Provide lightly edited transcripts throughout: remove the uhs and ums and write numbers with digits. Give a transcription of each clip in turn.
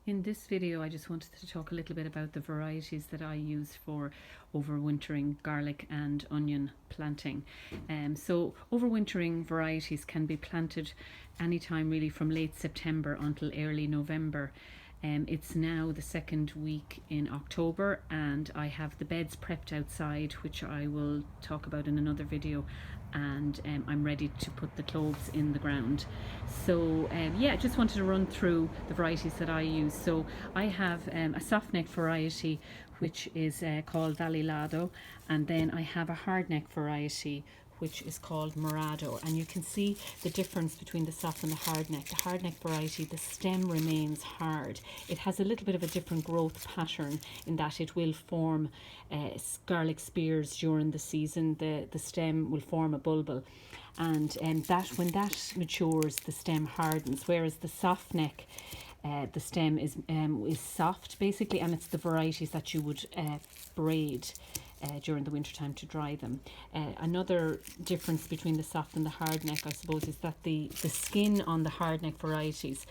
In this video, I just wanted to talk a little bit about the varieties that I use for overwintering garlic and onion planting. So overwintering varieties can be planted anytime really from late September until early November. It's now the second week in October and I have the beds prepped outside, which I will talk about in another video, and I'm ready to put the cloves in the ground. So yeah, I just wanted to run through the varieties that I use. So I have a soft neck variety which is called Valilado, and then I have a hard neck variety which is called Morado, and you can see the difference between the soft and the hard neck. The hard neck variety, the stem remains hard. It has a little bit of a different growth pattern in that it will form garlic spears during the season. The stem will form a bulbil, and that when that matures, the stem hardens, whereas the soft neck, the stem is soft basically, and it's the varieties that you would braid during the winter time to dry them. Another difference between the soft and the hard neck, I suppose, is that the skin on the hard neck varieties,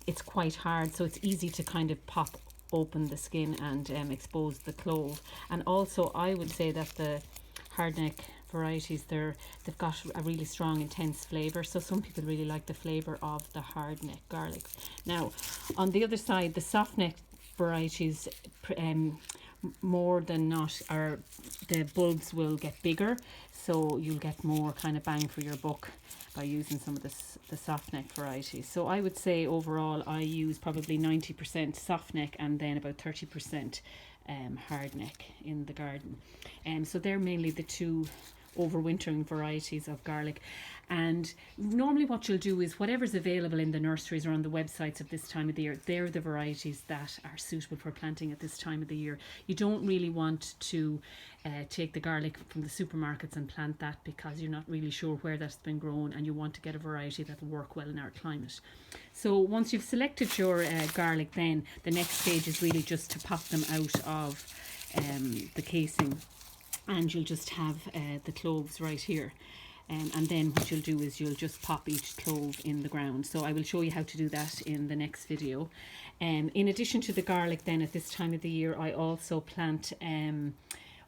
it's quite hard, so it's easy to kind of pop open the skin and expose the clove. And also I would say that the hard neck varieties, they've got a really strong intense flavour, so some people really like the flavour of the hard neck garlic. Now on the other side, the soft neck varieties, more than not, are the bulbs will get bigger, so you'll get more kind of bang for your buck by using some of the soft neck varieties. So I would say overall I use probably 90% soft neck and then about 30% hard neck in the garden. So they're mainly the two overwintering varieties of garlic. And normally what you'll do is whatever's available in the nurseries or on the websites at this time of the year, they're the varieties that are suitable for planting at this time of the year. You don't really want to take the garlic from the supermarkets and plant that, because you're not really sure where that's been grown, and you want to get a variety that will work well in our climate. So once you've selected your garlic, then the next stage is really just to pop them out of the casing, and you'll just have the cloves right here. And then what you'll do is you'll just pop each clove in the ground. So I will show you how to do that in the next video. In addition to the garlic, then at this time of the year, I also plant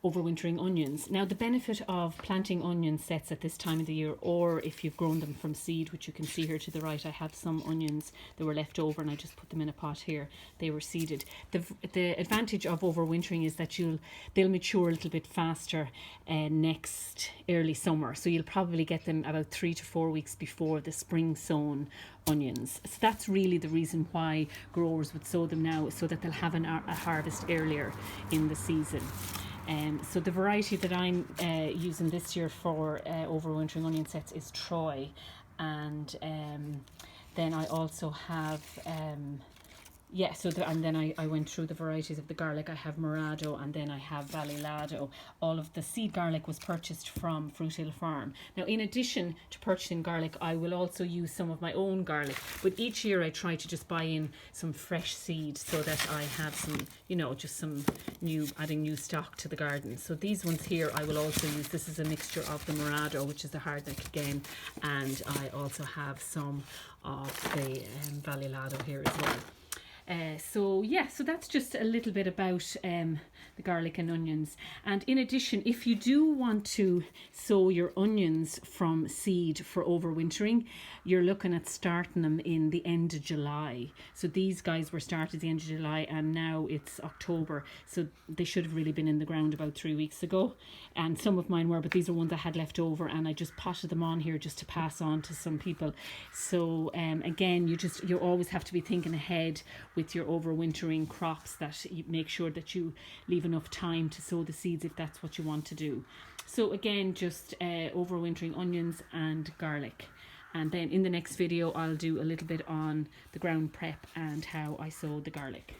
overwintering onions. Now the benefit of planting onion sets at this time of the year, or if you've grown them from seed, which you can see here to the right, I have some onions that were left over and I just put them in a pot here. They were seeded. The advantage of overwintering is that they'll mature a little bit faster next early summer, so you'll probably get them about 3 to 4 weeks before the spring sown onions. So that's really the reason why growers would sow them now, so that they'll have a harvest earlier in the season. So the variety that I'm using this year for overwintering onion sets is Troy, and then I also have and then I went through the varieties of the garlic. I have Morado and then I have Valilado. All of the seed garlic was purchased from Fruit Hill Farm. Now in addition to purchasing garlic, I will also use some of my own garlic, but each year I try to just buy in some fresh seed so that I have some, just some adding new stock to the garden. So these ones here I will also use. This is a mixture of the Morado, which is the hard neck again, and I also have some of the Valilado here as well. So that's just a little bit about the garlic and onions. And in addition, if you do want to sow your onions from seed for overwintering, you're looking at starting them in the end of July. So these guys were started the end of July and now it's October, so they should have really been in the ground about 3 weeks ago, and some of mine were, but these are ones I had left over and I just potted them on here just to pass on to some people. So again, you always have to be thinking ahead with your overwintering crops, that you make sure that you leave enough time to sow the seeds if that's what you want to do. So again, just overwintering onions and garlic. And then in the next video I'll do a little bit on the ground prep and how I sow the garlic.